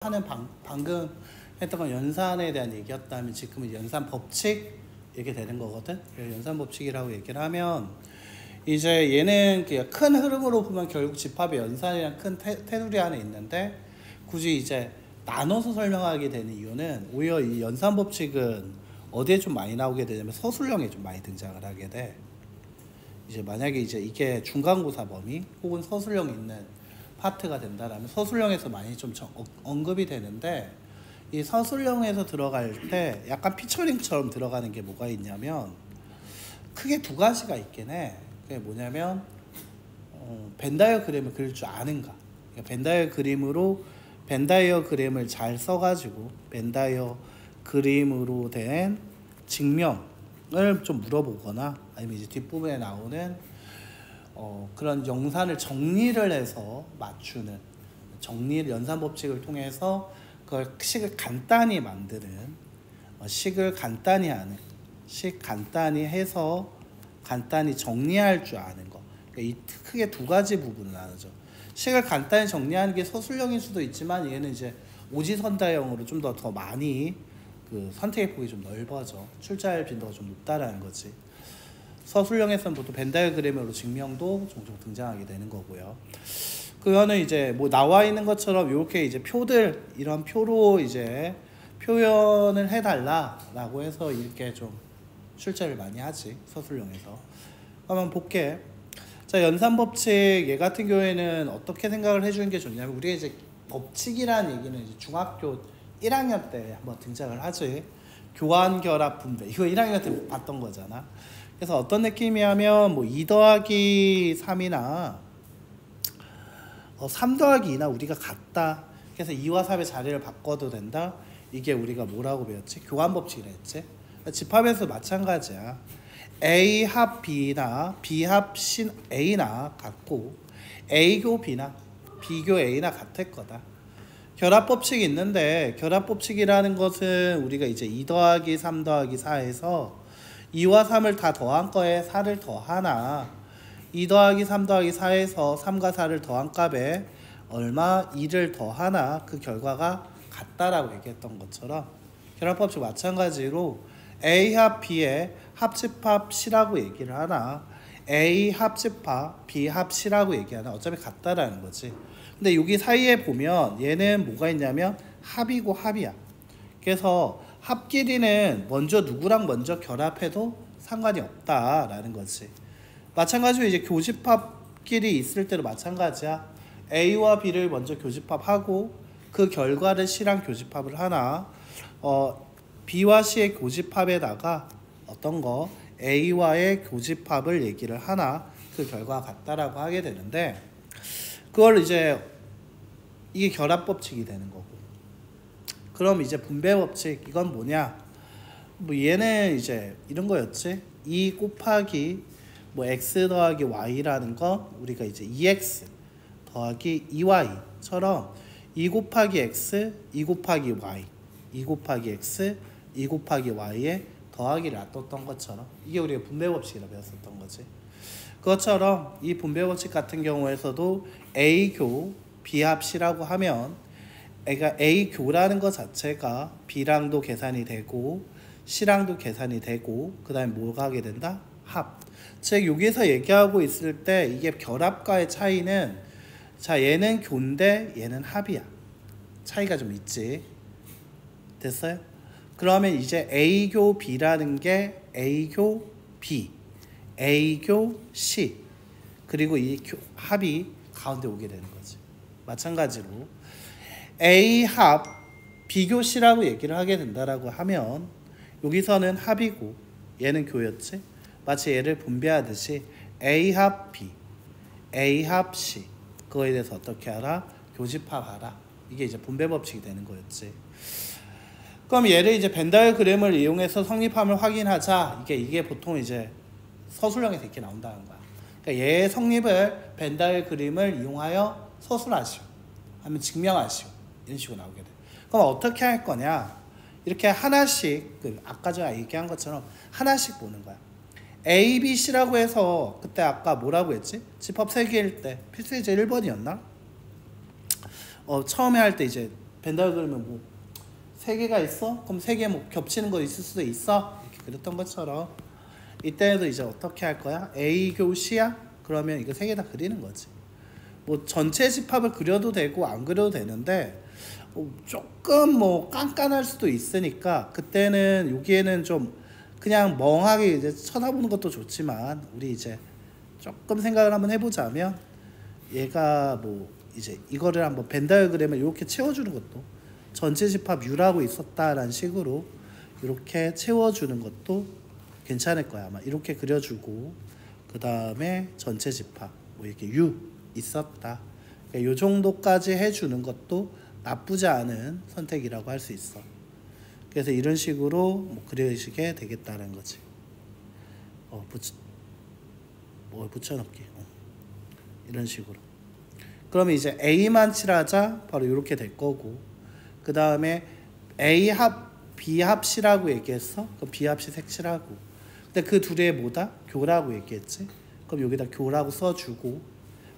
하는 방금 했던 건 연산에 대한 얘기였다면 지금은 연산 법칙 얘기 되는 거거든. 연산 법칙이라고 얘기를 하면 이제 얘는 그냥 큰 흐름으로 보면 결국 집합의 연산이랑 큰 테두리 안에 있는데 굳이 이제 나눠서 설명하게 되는 이유는 오히려 이 연산 법칙은 어디에 좀 많이 나오게 되냐면 서술형에 좀 많이 등장을 하게 돼. 이제 만약에 이제 이게 중간고사 범위 혹은 서술형이 있는 파트가 된다라면 서술형에서 많이 좀 언급이 되는데 이 서술형에서 들어갈 때 약간 피처링처럼 들어가는 게 뭐가 있냐면 크게 두 가지가 있긴 해. 그게 뭐냐면 벤다이어그램을 그릴 줄 아는가. 그러니까 벤다이어그램을 잘 써가지고 벤다이어그림으로 된 증명을 좀 물어보거나 아니면 이제 뒷부분에 나오는 그런 영산을 정리를 해서 맞추는 연산 법칙을 통해서 그걸 식을 간단히 만드는 식을 간단히 하는 간단히 해서 간단히 정리할 줄 아는 거. 그러니까 이 크게 두 가지 부분을 나누죠. 식을 간단히 정리하는 게 서술형일 수도 있지만 얘는 이제 오지선다형으로 좀 더 많이 그 선택의 폭이 좀 넓어져. 출제할 빈도가 좀 높다라는 거지. 서술형에서는 보통 벤다이어그램으로 증명도 종종 등장하게 되는 거고요. 그거는 이제 뭐 나와 있는 것처럼 이렇게 이제 표들 이런 표로 이제 표현을 해달라라고 해서 이렇게 좀 출제를 많이 하지 서술형에서. 한번 볼게. 자, 연산법칙 얘 같은 경우에는 어떻게 생각을 해주는 게 좋냐면 우리가 이제 법칙이라는 얘기는 이제 중학교 1학년 때 한번 등장을 하지. 교환결합 분배 이거 1학년 때 봤던 거잖아. 그래서 어떤 느낌이냐면 뭐 2 더하기 3이나 3 더하기 2나 우리가 같다. 그래서 2와 3의 자리를 바꿔도 된다. 이게 우리가 뭐라고 배웠지? 교환법칙이라 했지. 집합에서 마찬가지야. A 합 B나 B 합 A나 같고 A교 B나 B교 A나 같을 거다. 결합법칙이 있는데 결합법칙이라는 것은 우리가 이제 2 더하기 3 더하기 4에서 2와 3을 다 더한 거에 4를 더하나 2 더하기 3 더하기 4에서 3과 4를 더한 값에 얼마 2를 더하나 그 결과가 같다라고 얘기했던 것처럼 결합법칙 마찬가지로 A 합 B의 합집합 C라고 얘기를 하나 A 합집합 B 합 C라고 얘기하나 어차피 같다라는 거지. 근데 여기 사이에 보면 얘는 뭐가 있냐면 합이고 합이야. 그래서 합끼리는 먼저 누구랑 먼저 결합해도 상관이 없다라는 거지. 마찬가지로 이제 교집합끼리 있을 때도 마찬가지야. A와 B를 먼저 교집합하고 그 결과를 C랑 교집합을 하나 B와 C의 교집합에다가 어떤 거 A와의 교집합을 얘기를 하나 그 결과가 같다라고 하게 되는데 그걸 이제 이게 결합법칙이 되는 거고. 그럼 이제 분배법칙 이건 뭐냐? 뭐 얘는 이제 이런 거였지. 2 곱하기 뭐 x 더하기 y라는 건 우리가 이제 2x 더하기 2y처럼 2 곱하기 x 2 곱하기 y 2 곱하기 x 2 곱하기 y에 더하기를 놔뒀던 것처럼 이게 우리가 분배법칙이라고 배웠었던 거지. 그것처럼 이 분배법칙 같은 경우에서도 A교 B합 C라고 하면 A교라는 것 자체가 B랑도 계산이 되고 C랑도 계산이 되고 그 다음에 뭐가 하게 된다? 합. 즉 여기서 얘기하고 있을 때 이게 결합과의 차이는 자 얘는 교인데 얘는 합이야. 차이가 좀 있지. 됐어요? 그러면 이제 A교 B라는 게 A교 B A교 C 그리고 이 합이 가운데 오게 되는 거지. 마찬가지로 A 합 B교 C라고 얘기를 하게 된다라고 하면 여기서는 합이고 얘는 교였지. 마치 얘를 분배하듯이 A 합 B A 합 C 그거에 대해서 어떻게 하라? 교집합하라. 이게 이제 분배법칙이 되는 거였지. 그럼 얘를 이제 벤다이어그램을 이용해서 성립함을 확인하자. 이게 보통 이제 서술형에서 이렇게 나온다는 거야. 그러니까 얘의 성립을 벤다이어그램을 이용하여 서술하시오. 하면 증명하시오. 이런 식으로 나오게 돼. 그럼 어떻게 할 거냐? 이렇게 하나씩 아까 전에 얘기한 것처럼 하나씩 보는 거야. A, B, C라고 해서 그때 아까 뭐라고 했지? 집합 3개일 때 필수예제 1번이었나? 처음에 할 때 이제 벤 다이어그램은 뭐 3개가 있어? 그럼 3개 뭐 겹치는 거 있을 수도 있어? 이렇게 그랬던 것처럼 이때도 이제 어떻게 할 거야? A 교 C야? 그러면 이거 3개 다 그리는 거지. 뭐 전체 집합을 그려도 되고 안 그려도 되는데 조금 뭐 깐깐할 수도 있으니까 그때는 여기에는 좀 그냥 멍하게 이제 쳐다보는 것도 좋지만 우리 이제 조금 생각을 한번 해보자면 얘가 뭐 이제 이거를 한번 벤 다이어그램을 이렇게 채워주는 것도 전체 집합 U라고 있었다라는 식으로 이렇게 채워주는 것도 괜찮을 거야. 아마 이렇게 그려주고 그 다음에 전체 집합 뭐 이렇게 U 있었다. 그러니까 이 정도까지 해주는 것도 나쁘지 않은 선택이라고 할 수 있어. 그래서 이런 식으로 뭐 그려지게 되겠다는 거지. 붙여넣기. 이런 식으로. 그러면 이제 A만 칠하자. 바로 이렇게 될 거고. 그 다음에 A 합, B 합 C라고 얘기했어. 그럼 B 합 C 색칠하고. 근데 그 둘의 뭐다? 교라고 얘기했지. 그럼 여기다 교라고 써주고.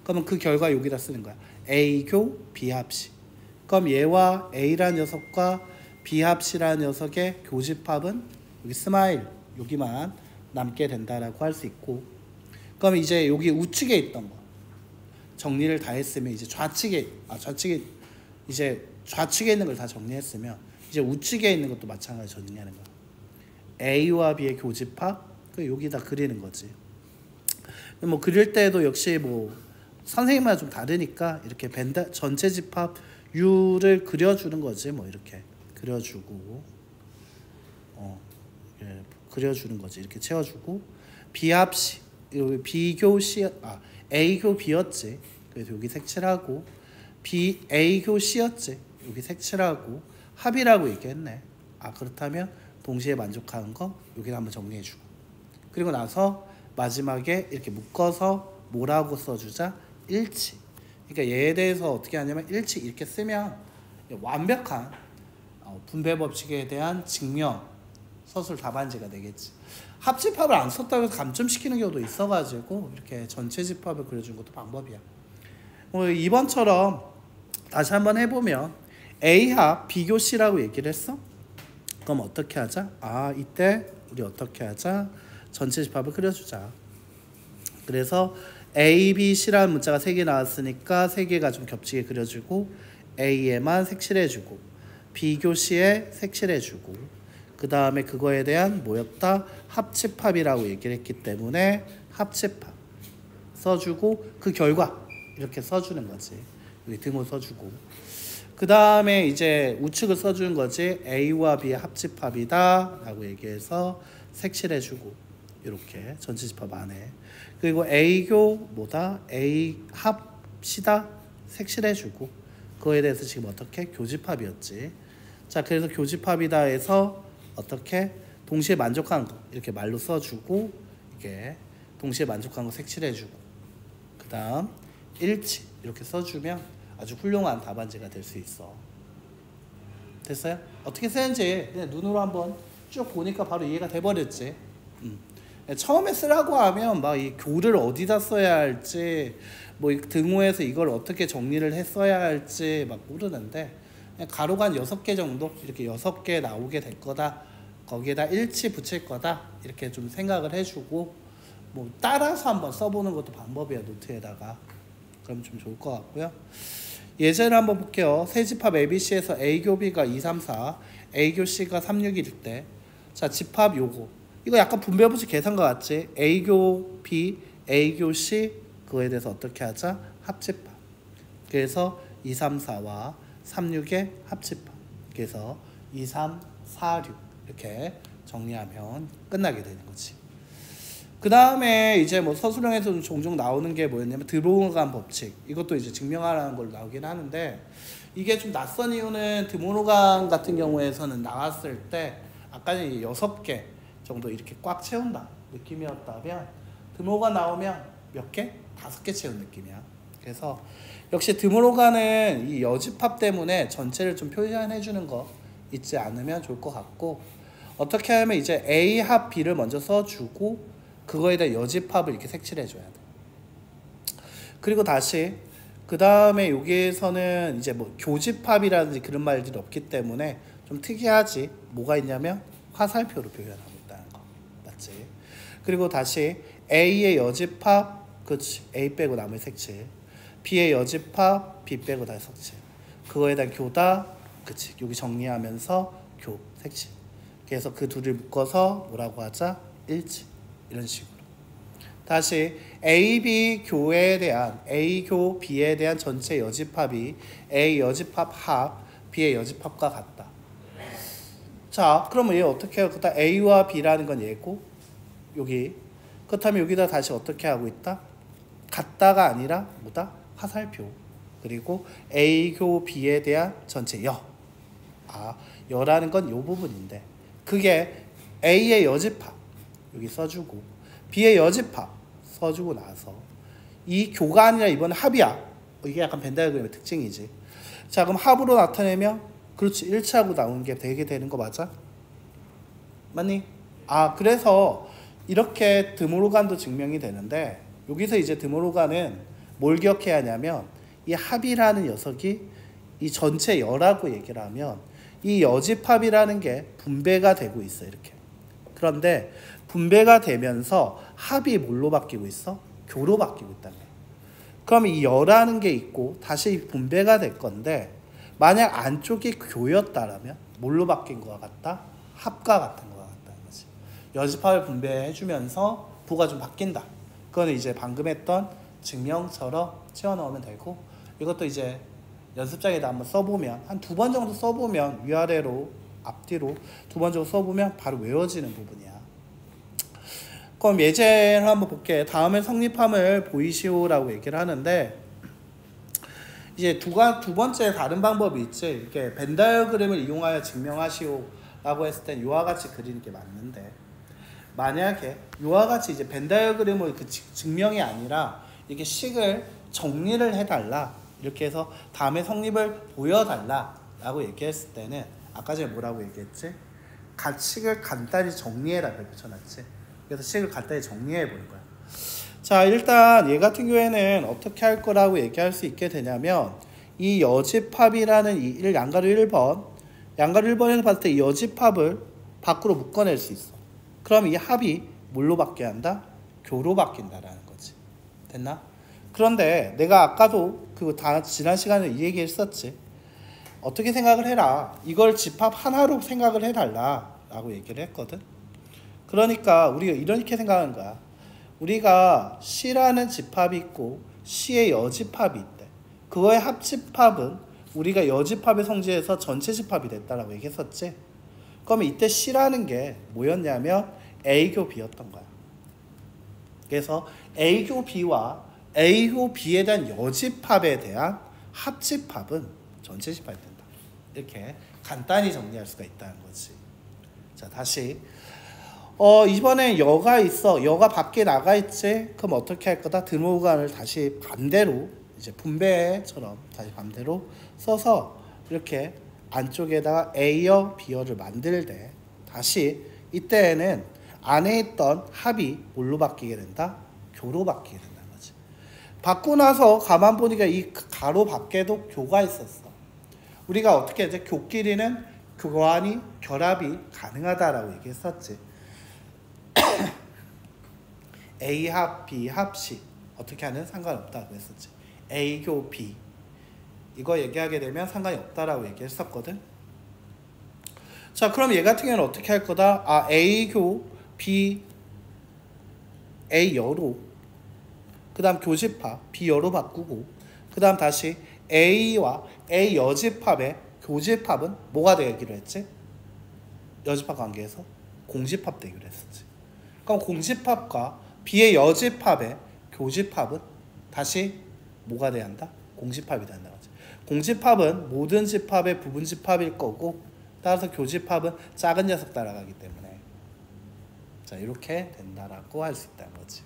그러면 그 결과 여기다 쓰는 거야. A 교 B 합 C. 그럼 얘와 A라는 녀석과 B 합 C라는 녀석의 교집합은 여기 스마일 여기만 남게 된다라고 할 수 있고. 그럼 이제 여기 우측에 있던 거 정리를 다 했으면 이제 좌측에 이제 좌측에 있는 걸 다 정리했으면 이제 우측에 있는 것도 마찬가지로 정리하는 거야. A와 B의 교집합 여기다 그리는 거지. 뭐 그릴 때도 역시 뭐 선생님마다 좀 다르니까 이렇게 전체 집합 U를 그려주는 거지. 뭐 이렇게 그려주고 그려주는 거지. 이렇게 채워주고 B 합 C 여기 B교 C A교 B였지. 그래서 여기 색칠하고 A교 C였지. 여기 색칠하고 합이라고 얘기했네. 그렇다면 동시에 만족하는 거 여기다 한번 정리해주고 그리고 나서 마지막에 이렇게 묶어서 뭐라고 써주자? 일치. 그러니까 얘에 대해서 어떻게 하냐면 일치 이렇게 쓰면 완벽한 분배 법칙에 대한 증명 서술 답안지가 되겠지. 합집합을 안 썼다고 해서 감점시키는 경우도 있어가지고 이렇게 전체 집합을 그려준 것도 방법이야. 이번처럼 다시 한번 해보면 A합 B교 C라고 얘기를 했어. 그럼 어떻게 하자? 이때 우리 어떻게 하자? 전체 집합을 그려주자. 그래서 A, B, C라는 문자가 3개 나왔으니까 3개가 좀 겹치게 그려주고 A에만 색칠해주고 B교 C에 색칠해주고 그 다음에 그거에 대한 뭐였다? 합집합이라고 얘기를 했기 때문에 합집합 써주고 그 결과 이렇게 써주는 거지. 여기 등호 써주고 그 다음에 이제 우측을 써주는 거지. A와 B의 합집합이다 라고 얘기해서 색칠해주고 이렇게 전체 집합 안에 그리고 A교 뭐다? A 합 C다 색칠해주고 그거에 대해서 지금 어떻게? 교집합이었지. 자 그래서 교집합이다 해서 어떻게? 동시에 만족하는 거 이렇게 말로 써주고 이게 동시에 만족하는 거 색칠해주고 그 다음 일치 이렇게 써주면 아주 훌륭한 답안지가 될 수 있어. 됐어요? 어떻게 쓰는지 그냥 눈으로 한번 쭉 보니까 바로 이해가 돼버렸지. 처음에 쓰라고 하면 막 이 교를 어디다 써야 할지 뭐 등호에서 이걸 어떻게 정리를 했어야 할지 막 모르는데 그냥 가로가 한 6개 정도 이렇게 6개 나오게 될 거다. 거기에다 일치 붙일 거다. 이렇게 좀 생각을 해주고 뭐 따라서 한번 써보는 것도 방법이야. 노트에다가. 그럼 좀 좋을 것 같고요. 예제를 한번 볼게요. 세 집합 ABC에서 A교 B가 2, 3, 4 A교 C가 3, 6일 때 자 집합 요거 이거 약간 분배법칙 계산과 같지? A교 B, A교 C 그거에 대해서 어떻게 하자? 합집합. 그래서 2, 3, 4와 3, 6의 합집합. 그래서 2, 3, 4, 6 이렇게 정리하면 끝나게 되는 거지. 그 다음에 이제 뭐 서술형에서 종종 나오는 게 뭐였냐면 드모로간 법칙. 이것도 이제 증명하라는 걸로 나오긴 하는데 이게 좀 낯선 이유는 드모로간 같은 경우에서는 나왔을 때 아까는 6개 정도 이렇게 꽉 채운다 느낌이었다면 드모로간 나오면 몇 개? 5개 채운 느낌이야. 그래서 역시 드모로간은 이 여집합 때문에 전체를 좀 표현해 주는 거 있지 않으면 좋을 것 같고 어떻게 하면 이제 A 합 B를 먼저 써주고 그거에 대한 여집합을 이렇게 색칠해 줘야 돼. 그리고 다시 그 다음에 여기에서는 이제 뭐 교집합이라든지 그런 말들이 없기 때문에 좀 특이하지. 뭐가 있냐면 화살표로 표현하고 있다는 거. 맞지? 그리고 다시 A의 여집합, 그렇지. A 빼고 나머지 색칠. B의 여집합, B 빼고 다 색칠. 그거에 대한 교다, 그치. 여기 정리하면서 교, 색칠. 그래서 그 둘을 묶어서 뭐라고 하자? 일치. 이런 식으로. 다시 A, B 교에 대한 A 교 B에 대한 전체 여집합이 A 여집합 합 B의 여집합과 같다. 자, 그러면 얘 어떻게 해요? 그다음 A와 B라는 건 얘고 여기 그렇다면 여기다 다시 어떻게 하고 있다? 같다가 아니라 뭐다? 화살표. 그리고 A 교 B에 대한 전체 여. 아, 여라는 건 요 부분인데 그게 A의 여집합 여기 써주고 B의 여집합 써주고 나서 이 교가 아니라 이번에 합이야. 이게 약간 벤 다이어그램의 특징이지. 자, 그럼 합으로 나타내면 그렇지. 일치하고 나오는 게 되게 되는 거 맞아? 맞니? 아, 그래서 이렇게 드모로간도 증명이 되는데 여기서 이제 드모로간은 뭘 기억해야 하냐면 이 합이라는 녀석이 이 전체 여라고 얘기를 하면 이 여집합이라는 게 분배가 되고 있어. 이렇게. 그런데 분배가 되면서 합이 뭘로 바뀌고 있어? 교로 바뀌고 있다는 거야. 그럼 이 여라는 게 있고 다시 분배가 될 건데 만약 안쪽이 교였다라면 뭘로 바뀐 것 같다? 합과 같은 것 같다는 거지. 여집합을 분배해주면서 부가 좀 바뀐다. 그거는 이제 방금 했던 증명처럼 채워넣으면 되고 이것도 이제 연습장에다 한번 써보면 한 2번 정도 써보면 위아래로 앞뒤로 2번 정도 써보면 바로 외워지는 부분이야. 그럼 예제를 한번 볼게. 다음에 성립함을 보이시오라고 얘기를 하는데 이제 두 번째 다른 방법이 있지. 이렇게 벤 다이어그램을 이용하여 증명하시오라고 했을 땐 이와 같이 그리는 게 맞는데 만약에 이와 같이 이제 벤 다이어그램을 그 증명이 아니라 이렇게 식을 정리를 해달라 이렇게 해서 다음에 성립을 보여달라라고 얘기했을 때는 아까 전에 뭐라고 얘기했지? 식을 간단히 정리해라 이렇게 붙여놨지. 그래서 식을 간단히 정리해 보는 거야. 자, 일단 얘 같은 경우에는 어떻게 할 거라고 얘기할 수 있게 되냐면 이 여집합이라는 이 양가로 1번 양가로 1번에서 봤을 때 이 여집합을 밖으로 묶어낼 수 있어. 그럼 이 합이 뭘로 바뀌어야 한다? 교로 바뀐다라는 거지. 됐나? 그런데 내가 아까도 지난 시간에 이 얘기 했었지. 어떻게 생각을 해라. 이걸 집합 하나로 생각을 해달라 라고 얘기를 했거든. 그러니까 우리가 이렇게 생각하는 거야. 우리가 C라는 집합이 있고 C의 여집합이 있대. 그거의 합집합은 우리가 여집합의 성질에서 전체 집합이 됐다라고 얘기했었지. 그러면 이때 C라는 게 뭐였냐면 A교 B였던 거야. 그래서 A교 B와 A교 B에 대한 여집합에 대한 합집합은 전체 집합이 된다. 이렇게 간단히 정리할 수가 있다는 거지. 자, 다시 이번에 여가 있어. 여가 밖에 나가 있지. 그럼 어떻게 할 거다? 드모간을 다시 반대로 이제 분배처럼 다시 반대로 써서 이렇게 안쪽에다가 A여 B여를 만들 때 다시 이때에는 안에 있던 합이 뭘로 바뀌게 된다? 교로 바뀌게 된다는 거지. 받고 나서 가만 보니까 이 가로 밖에도 교가 있었어. 우리가 어떻게 이제 교끼리는 교환이 결합이 가능하다라고 얘기했었지. A 합 B 합 C 어떻게 하는 상관없다고 했었지. A 교 B 이거 얘기하게 되면 상관이 없다라고 얘기했었거든. 자, 그럼 얘 같은 경우는 어떻게 할 거다? 아, A 교 B A 여로 그 다음 교집합 B 여로 바꾸고 그 다음 다시 A와 A 여집합의 교집합은 뭐가 되기로 했지? 여집합 관계에서 공집합 되기로 했었지. 그럼 공집합과 B의 여집합의 교집합은 다시 뭐가 돼야 한다? 공집합이 된다. 공집합은 모든 집합의 부분집합일 거고 따라서 교집합은 작은 녀석 따라가기 때문에 자, 이렇게 된다라고 할 수 있다는 거지.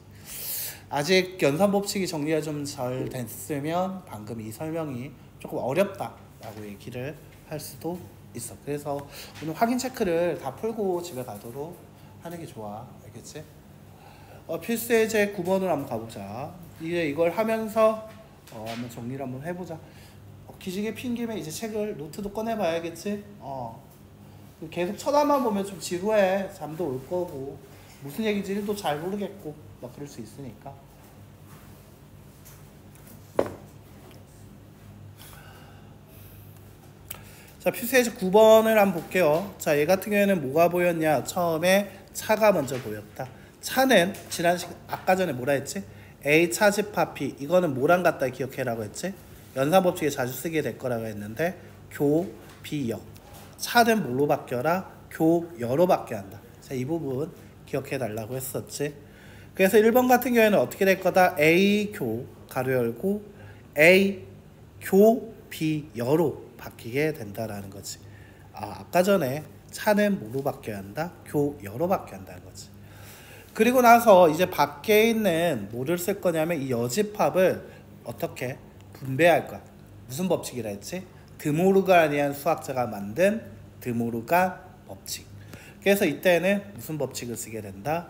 아직 연산법칙이 정리가 좀 잘 됐으면 방금 이 설명이 조금 어렵다라고 얘기를 할 수도 있어. 그래서 오늘 확인 체크를 다 풀고 집에 가도록 하는 게 좋아. 알겠지? 필수 예제 9번으로 한번 가보자. 이제 이걸 하면서 한번 정리를 한번 해보자. 기지개 핀 김에 이제 책을 노트도 꺼내봐야겠지. 계속 쳐다만 보면 좀 지루해. 잠도 올 거고 무슨 얘기인지 1도 잘 모르겠고 막 그럴 수 있으니까. 자, 퓨세이즈 9번을 한번 볼게요. 자, 얘 같은 경우에는 뭐가 보였냐? 처음에 차가 먼저 보였다. 차는 아까 전에 뭐라 했지? A 차집합 P. 이거는 뭐랑 같다 기억해라고 했지? 연산법칙에 자주 쓰게 될 거라고 했는데 교, 비여. 차는 뭘로 바뀌어라? 교, 여로 바뀌어야 한다. 자, 이 부분 기억해 달라고 했었지. 그래서 1번 같은 경우에는 어떻게 될 거다? A 교 가로 열고 A 교, 비, 여로 바뀌게 된다라는 거지. 아까 전에 차는 뭐로 바뀌어야 한다? 교, 여로 바뀌어야 한다는 거지. 그리고 나서 이제 밖에 있는 뭐를 쓸 거냐면 이 여집합을 어떻게 분배할 거야. 무슨 법칙이라 했지? 드모르간이라는 수학자가 만든 드모르간 법칙. 그래서 이때는 무슨 법칙을 쓰게 된다?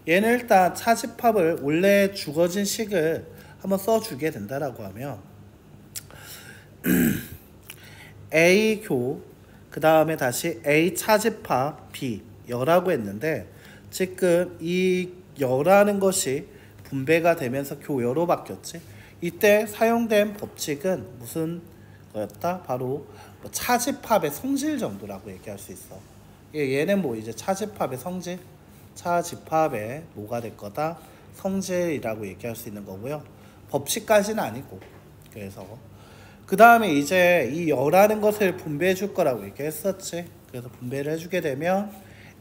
얘는 일단 차집합을 원래 주어진 식을 한번 써주게 된다라고 하면 A 교, 그 다음에 다시 A 차집합 B 여라고 했는데 지금 이 여라는 것이 분배가 되면서 교여로 바뀌었지. 이때 사용된 법칙은 무슨 거였다? 바로 차집합의 성질 정도라고 얘기할 수 있어. 얘는 뭐 이제 차집합의 성질, 차집합의 뭐가 될 거다? 성질이라고 얘기할 수 있는 거고요. 법칙까지는 아니고. 그래서 그 다음에 이제 이 여라는 것을 분배해 줄 거라고 얘기했었지. 그래서 분배를 해주게 되면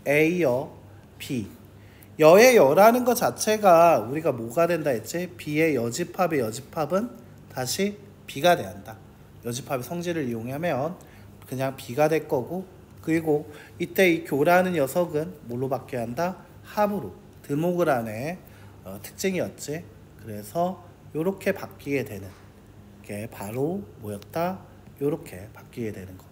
A여 B. 여의 여라는 것 자체가 우리가 뭐가 된다 했지? B의 여집합의 여집합은 다시 B가 돼야 한다. 여집합의 성질을 이용하면 그냥 B가 될 거고, 그리고 이때 이 교라는 녀석은 뭘로 바뀌어야 한다? 합으로. 드모그란의 특징이었지. 그래서 이렇게 바뀌게 되는 게 바로 뭐였다? 이렇게 바뀌게 되는 거.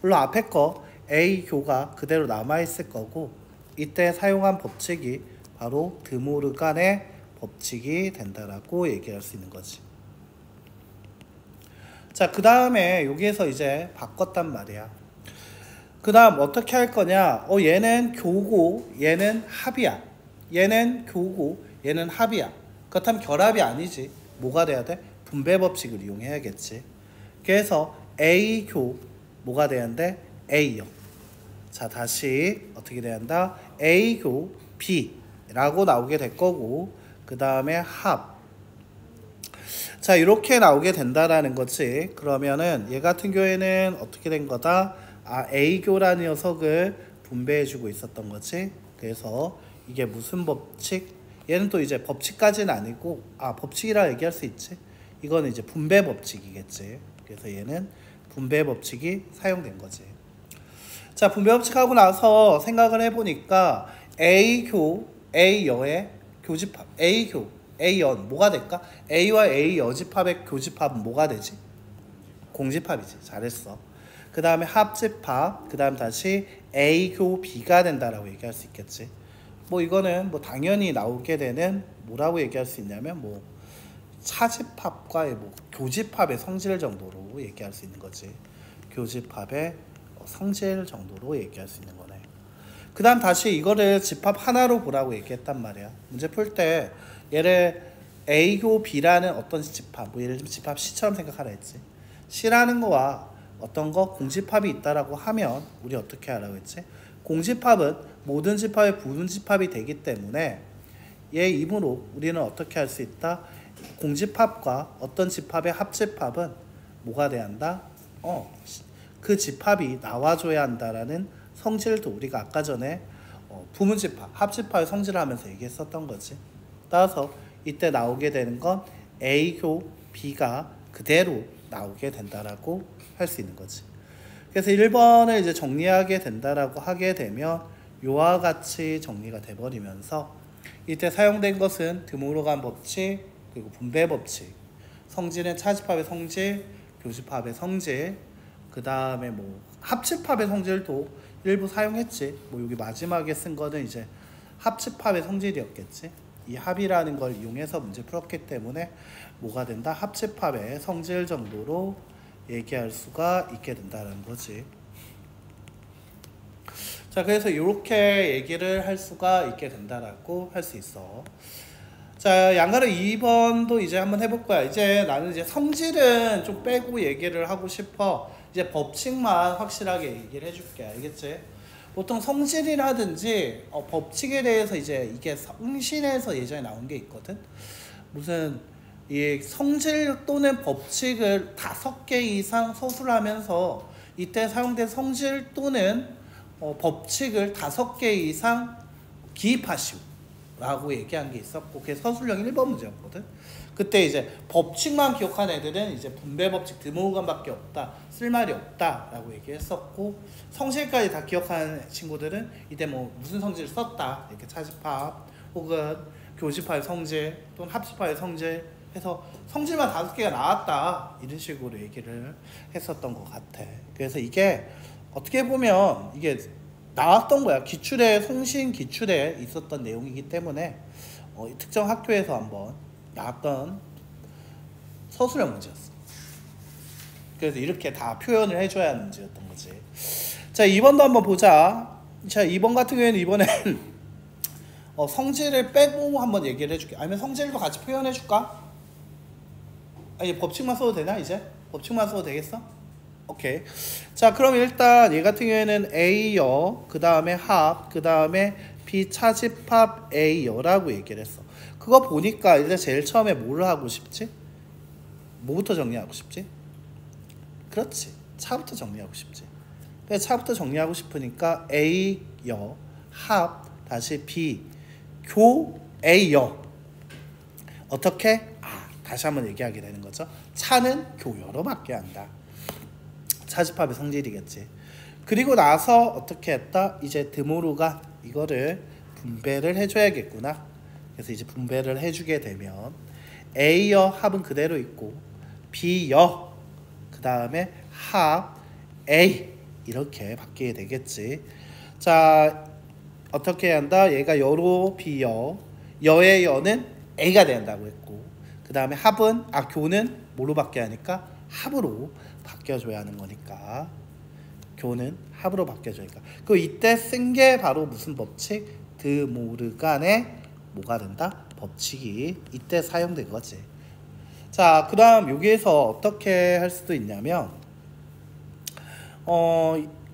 물론 앞에 거 A 교가 그대로 남아있을 거고, 이때 사용한 법칙이 바로 드모르간의 법칙이 된다라고 얘기할 수 있는 거지. 자, 그 다음에 여기에서 이제 바꿨단 말이야. 그 다음 어떻게 할 거냐? 얘는 교고 얘는 합이야. 얘는 교고 얘는 합이야. 그렇다면 결합이 아니지. 뭐가 돼야 돼? 분배 법칙을 이용해야겠지. 그래서 A 교 뭐가 돼야 돼? A요. 자, 다시 어떻게 돼야 한다? A 교 B라고 나오게 될 거고, 그 다음에 합. 자, 이렇게 나오게 된다라는 거지. 그러면은 얘 같은 경우에는 어떻게 된 거다? A 교라는 녀석을 분배해주고 있었던 거지. 그래서 이게 무슨 법칙? 얘는 또 이제 법칙까지는 아니고, 법칙이라 얘기할 수 있지. 이거는 이제 분배 법칙이겠지. 그래서 얘는 분배 법칙이 사용된 거지. 자, 분배 법칙하고 나서 생각을 해보니까 A교, A여의 교집합, A교, A연 뭐가 될까? A와 A 여집합의 교집합은 뭐가 되지? 공집합이지. 잘했어. 그 다음에 합집합, 그 다음 다시 A교 B가 된다라고 얘기할 수 있겠지. 뭐 이거는 뭐 당연히 나오게 되는 뭐라고 얘기할 수 있냐면 뭐 차집합과의 뭐 교집합의 성질 정도로 얘기할 수 있는 거지. 교집합의 성질 정도로 얘기할 수 있는 거네. 그 다음 다시 이거를 집합 하나로 보라고 얘기했단 말이야. 문제 풀 때 얘를 A교 B라는 어떤 집합, 뭐 예를 들면 집합 C처럼 생각하라 했지. C라는 거와 어떤 거 공집합이 있다라고 하면 우리 어떻게 하라고 했지? 공집합은 모든 집합의 부분집합이 되기 때문에 얘 이므로 우리는 어떻게 할 수 있다? 공집합과 어떤 집합의 합집합은 뭐가 돼야 한다? 그 집합이 나와줘야 한다라는 성질도 우리가 아까 전에 부문집합, 합집합의 성질을 하면서 얘기했었던 거지. 따라서 이때 나오게 되는 건 A교 B가 그대로 나오게 된다라고 할 수 있는 거지. 그래서 1번을 이제 정리하게 된다라고 하게 되면 요와 같이 정리가 돼버리면서 이때 사용된 것은 드모르간 법칙, 그리고 분배 법칙, 성질은 차집합의 성질, 교집합의 성질, 그 다음에 뭐 합집합의 성질도 일부 사용했지. 뭐 여기 마지막에 쓴 거는 이제 합집합의 성질이었겠지. 이 합이라는 걸 이용해서 문제 풀었기 때문에 뭐가 된다? 합집합의 성질 정도로 얘기할 수가 있게 된다는 거지. 자, 그래서 이렇게 얘기를 할 수가 있게 된다라고 할 수 있어. 자, 양가로 2번도 이제 한번 해볼 거야. 이제 나는 이제 성질은 좀 빼고 얘기를 하고 싶어. 이제 법칙만 확실하게 얘기를 해줄게. 알겠지? 보통 성질이라든지 법칙에 대해서 이제 이게 성신에서 예전에 나온 게 있거든. 무슨 이 성질 또는 법칙을 5개 이상 서술하면서 이때 사용된 성질 또는 법칙을 5개 이상 기입하시오 라고 얘기한 게 있었고, 그게 서술형 1번 문제였거든. 그때 이제 법칙만 기억한 애들은 이제 분배 법칙 드모우간밖에 없다, 쓸 말이 없다 라고 얘기했었고, 성질까지 다 기억하는 친구들은 이때 뭐 무슨 성질을 썼다, 이렇게 차집합 혹은 교집합의 성질 또는 합집합의 성질 해서 성질만 5개가 나왔다, 이런 식으로 얘기를 했었던 것 같아. 그래서 이게 어떻게 보면 이게 나왔던 거야. 기출에, 송신 기출에 있었던 내용이기 때문에 특정 학교에서 한번 나왔던 서술형 문제였어. 그래서 이렇게 다 표현을 해줘야 하는 문제였던 거지. 자, 2번도 한번 보자. 자, 2번 같은 경우에는 이번엔 성질을 빼고 한번 얘기를 해줄게. 아니면 성질도 같이 표현해줄까? 아니, 법칙만 써도 되나 이제? 법칙만 써도 되겠어? 오케이. 자, 그럼 일단 얘 같은 경우에는 A여, 그 다음에 합, 그 다음에 비차집합 A여라고 얘기를 했어. 그거 보니까 일단 제일 처음에 뭘 하고 싶지? 뭐부터 정리하고 싶지? 그렇지, 차부터 정리하고 싶지. 그래서 차부터 정리하고 싶으니까 A여, 합, 다시 B, 교 A여. 어떻게? 다시 한번 얘기하게 되는 거죠. 차는 교여로 바뀌어야 한다. 차집합의 성질이겠지. 그리고 나서 어떻게 했다? 이제 드모르가 이거를 분배를 해줘야겠구나. 그래서 이제 분배를 해주게 되면 A여 합은 그대로 있고 B여 그 다음에 합 A 이렇게 바뀌게 되겠지. 자, 어떻게 한다? 얘가 여로 B여, 여의 여는 A가 된다고 했고, 그 다음에 합은 교는 뭐로 바뀌어야 하니까 합으로 바뀌어줘야 하는 거니까, 교는 합으로 바뀌어줘야니까. 그 이때 쓴 게 바로 무슨 법칙? 드모르간의 뭐가 된다? 법칙이 이때 사용된 거지. 자, 그 다음 여기에서 어떻게 할 수도 있냐면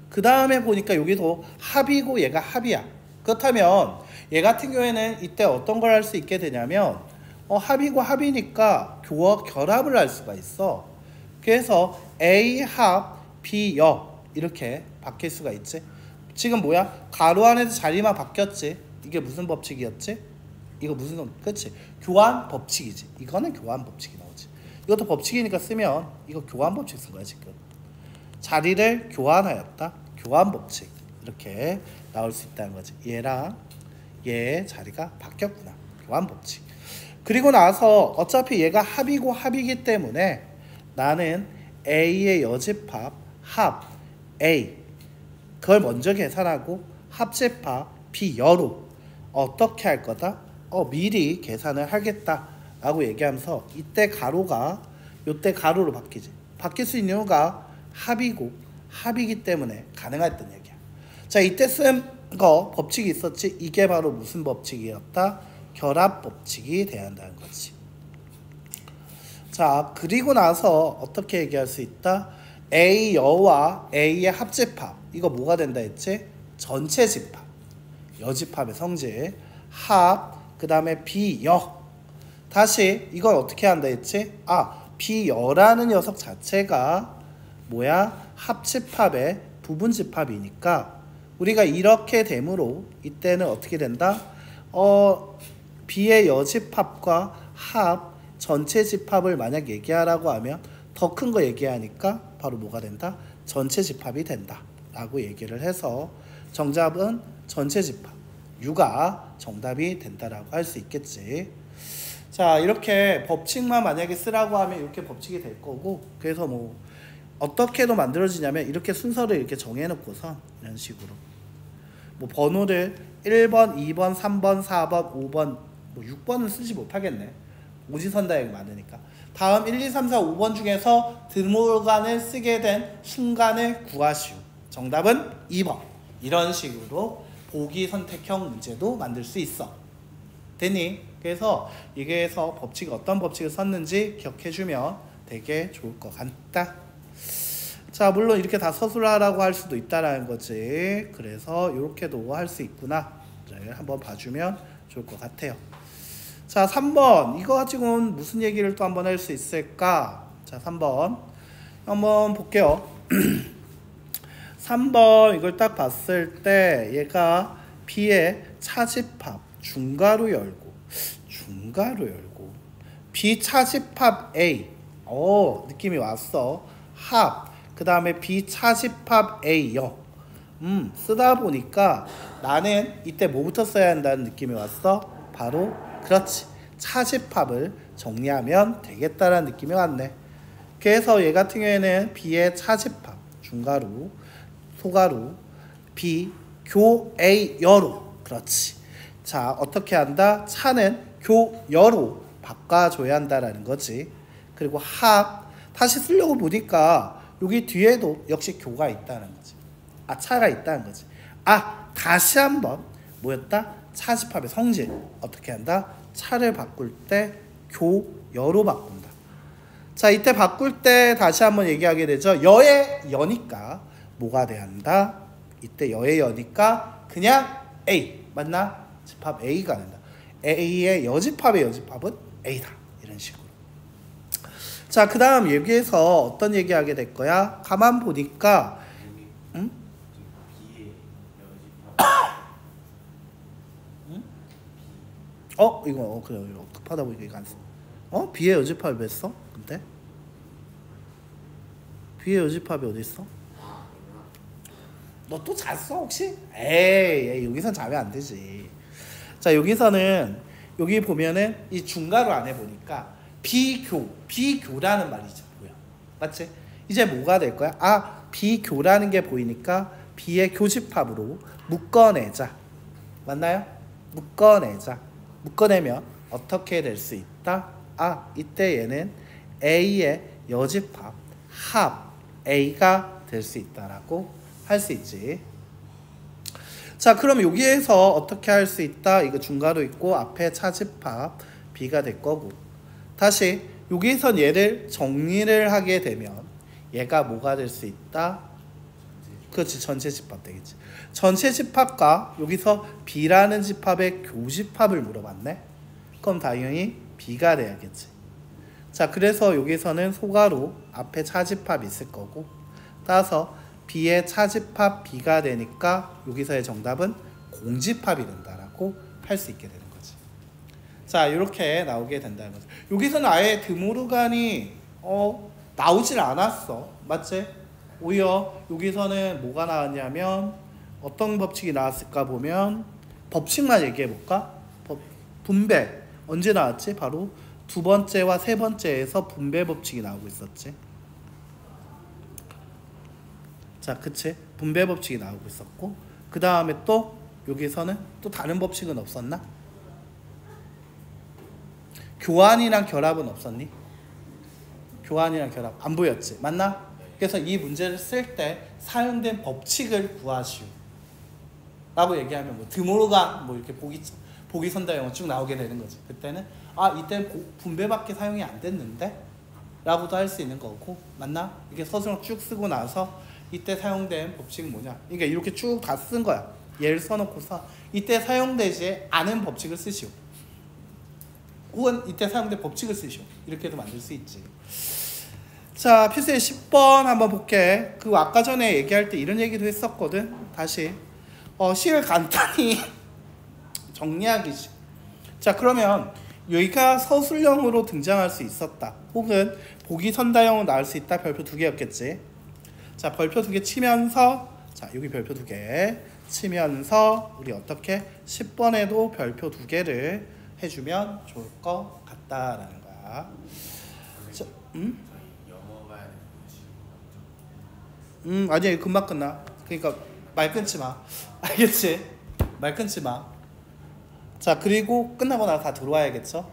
그 다음에 보니까 여기서 합이고 얘가 합이야. 그렇다면 얘 같은 경우에는 이때 어떤 걸 할 수 있게 되냐면 합이고 합이니까 교와 결합을 할 수가 있어. 그래서 A 합 B 여 이렇게 바뀔 수가 있지. 지금 뭐야? 가로 안에서 자리만 바뀌었지. 이게 무슨 법칙이었지? 이거 무슨 그치? 교환 법칙이지. 이거는 교환 법칙이 나오지. 이것도 법칙이니까 쓰면 이거 교환 법칙 쓴 거야 지금. 자리를 교환하였다. 교환 법칙 이렇게 나올 수 있다는 거지. 얘랑 얘 자리가 바뀌었구나. 교환 법칙. 그리고 나서 어차피 얘가 합이고 합이기 때문에 나는 A의 여집합 합 A 그걸 먼저 계산하고 합집합 B 여로 어떻게 할 거다? 미리 계산을 하겠다 라고 얘기하면서 이때 가로가 요때 가로로 바뀌지. 바뀔 수 있는 이유가 합이고 합이기 때문에 가능했던 얘기야. 자, 이때 쓴 거 법칙이 있었지. 이게 바로 무슨 법칙이었다? 결합 법칙이 돼야 한다는 거지. 자, 그리고 나서 어떻게 얘기할 수 있다? A여와 A의 합집합 이거 뭐가 된다 했지? 전체 집합 여집합의 성질 합 그 다음에 B여. 다시 이걸 어떻게 한다 했지? B여라는 녀석 자체가 뭐야? 합집합의 부분집합이니까 우리가 이렇게 되므로 이때는 어떻게 된다? B의 여집합과 합 전체 집합을 만약 얘기하라고 하면 더 큰 거 얘기하니까 바로 뭐가 된다? 전체 집합이 된다 라고 얘기를 해서 정답은 전체 집합 U가 정답이 된다라고 할 수 있겠지. 자, 이렇게 법칙만 만약에 쓰라고 하면 이렇게 법칙이 될 거고, 그래서 뭐 어떻게도 만들어지냐면 이렇게 순서를 이렇게 정해놓고서 이런 식으로 뭐 번호를 1번, 2번, 3번, 4번, 5번 뭐 6번은 쓰지 못하겠네. 오지선다형이 많으니까. 다음 1, 2, 3, 4, 5번 중에서 드모르간을 쓰게 된 순간을 구하시오. 정답은 2번. 이런 식으로 보기 선택형 문제도 만들 수 있어. 됐니? 그래서 여기에서 법칙 어떤 법칙을 썼는지 기억해주면 되게 좋을 것 같다. 자, 물론 이렇게 다 서술하라고 할 수도 있다라는 거지. 그래서 이렇게도 할 수 있구나. 한번 봐주면 좋을 것 같아요. 자, 3번. 이거 가지고는 무슨 얘기를 또 한번 할 수 있을까? 자, 3번. 한번 볼게요. 3번 이걸 딱 봤을 때 얘가 B의 차집합 중괄호 열고 B 차집합 A. 느낌이 왔어. 합. 그 다음에 B 차집합 A요. 쓰다 보니까 나는 이때 뭐부터 써야 한다는 느낌이 왔어? 바로 그렇지. 차집합을 정리하면 되겠다라는 느낌이 왔네. 그래서 얘 같은 경우에는 B의 차집합 중괄호 소괄호 B 교A여로. 그렇지. 자, 어떻게 한다? 차는 교여로 바꿔줘야 한다라는 거지. 그리고 합 다시 쓰려고 보니까 여기 뒤에도 역시 교가 있다는 거지. 차가 있다는 거지. 다시 한번 뭐였다? 차집합의 성질. 어떻게 한다? 차를 바꿀 때 교여로 바꾼다. 자, 이때 바꿀 때 다시 한번 얘기하게 되죠. 여의 여니까 뭐가 돼야 한다? 이때 여의 여니까 그냥 A. 맞나? 집합 A가 된다. A의 여집합의 여집합은 A다. 이런 식으로. 자, 그 다음 여기에서 어떤 얘기하게 될 거야? 가만 보니까 이거 그래. 급하다 보니까 이거 안 써. B의 여집합이 왜 써? 근데 B의 여집합이 어디 있어? 너 또 잤어 혹시? 에이, 여기선 자면 안 되지. 자, 여기서는 여기 보면은 이 중괄호 안에 보니까 비교라는 말이죠. 뭐야? 맞지? 이제 뭐가 될 거야? 비교라는 게 보이니까 B의 교집합으로 묶어내자. 맞나요? 묶어내면 어떻게 될 수 있다? 이때 얘는 A의 여집합 합 A가 될 수 있다라고 할 수 있지. 자, 그럼 여기에서 어떻게 할 수 있다? 이거 중괄호 있고 앞에 차집합 B가 될 거고, 다시 여기선 얘를 정리를 하게 되면 얘가 뭐가 될 수 있다? 그렇지, 전체 집합 되겠지. 전체 집합과 여기서 B라는 집합의 교집합을 물어봤네. 그럼 당연히 B가 돼야겠지. 자, 그래서 여기서는 소괄호 앞에 차집합이 있을 거고, 따라서 B의 차집합 B가 되니까 여기서의 정답은 공집합이 된다라고 할 수 있게 되는 거지. 자, 이렇게 나오게 된다는 거죠. 여기서는 아예 드모르간이 나오질 않았어. 맞지? 오히려 여기서는 뭐가 나왔냐면 어떤 법칙이 나왔을까 보면 법칙만 얘기해 볼까? 분배 언제 나왔지? 바로 두 번째와 세 번째에서 분배 법칙이 나오고 있었지. 자, 그치? 분배 법칙이 나오고 있었고, 그 다음에 또 여기서는 또 다른 법칙은 없었나? 교환이랑 결합은 없었니? 교환이랑 결합 안 보였지? 맞나? 그래서 이 문제를 쓸 때 사용된 법칙을 구하시오 라고 얘기하면 뭐 드모르간 뭐 이렇게 보기 선다형은 쭉 나오게 되는 거지. 그때는 이때 분배밖에 사용이 안 됐는데? 라고도 할 수 있는 거고, 맞나? 이게 서술형 쭉 쓰고 나서 이때 사용된 법칙은 뭐냐? 그러니까 이렇게 쭉 다 쓴 거야. 얘를 써놓고서 이때 사용되지 않은 법칙을 쓰시오. 혹은 이때 사용된 법칙을 쓰시오. 이렇게도 만들 수 있지. 자, 필수의 10번 한번 볼게. 그 아까 전에 얘기할 때 이런 얘기도 했었거든. 다시 시를 간단히 정리하기지. 자, 그러면 여기가 서술형으로 등장할 수 있었다. 혹은 보기 선다형으로 나올 수 있다. 별표 2개였겠지. 자, 별표 2개 치면서, 자, 여기 별표 2개 치면서 우리 어떻게 10번에도 별표 2개를 해주면 좋을 것 같다라는 거야. 자, 아니야, 금방 끝나. 그러니까 말 끊지 마. 알겠지? 말 끊지 마. 자, 그리고 끝나고 나서 다 들어와야겠죠?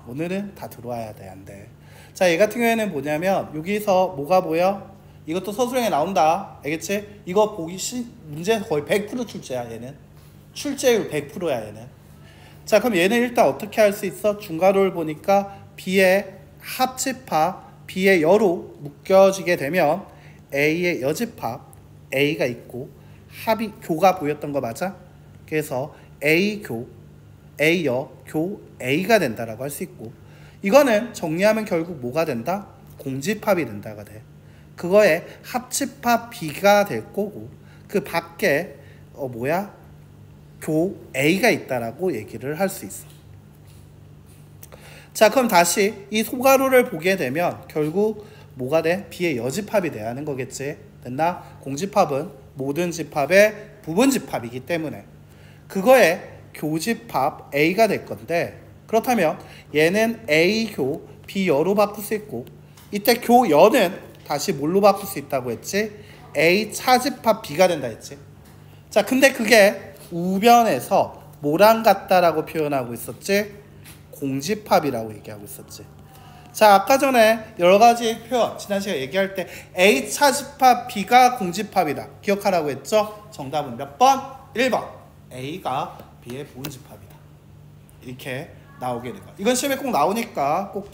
오늘은 다 들어와야 돼, 안 돼. 자, 얘 같은 경우에는 뭐냐면 여기서 뭐가 보여? 이것도 서술형에 나온다. 알겠지? 이거 문제에서 거의 100% 출제야, 얘는. 출제율 100%야, 얘는. 자, 그럼 얘는 일단 어떻게 할 수 있어? 중괄호를 보니까 B의 합집합, B의 여로 묶여지게 되면 A의 여집합, A가 있고 합이 교가 보였던 거 맞아? 그래서 A교, A여, 교 A가 된다라고 할 수 있고, 이거는 정리하면 결국 뭐가 된다? 공집합이 된다가 돼. 그거에 합집합 B가 될 거고 그 밖에 교 A가 있다라고 얘기를 할 수 있어. 자, 그럼 다시 이 소괄호를 보게 되면 결국 뭐가 돼? B의 여집합이 돼야 하는 거겠지. 됐나? 공집합은 모든 집합의 부분집합이기 때문에 그거에 교집합 A가 될 건데, 그렇다면 얘는 A교 B여로 바꿀 수 있고, 이때 교여는 다시 뭘로 바꿀 수 있다고 했지? A 차집합 B가 된다 했지. 자, 근데 그게 우변에서 뭐랑 같다라고 표현하고 있었지? 공집합이라고 얘기하고 있었지. 자, 아까 전에 여러 가지 표현 지난 시간에 얘기할 때 A 차집합 B가 공집합이다 기억하라고 했죠? 정답은 몇 번? 1번. A가 B의 부분집합이다. 이렇게 나오게 되고, 이건 시험에 꼭 나오니까 꼭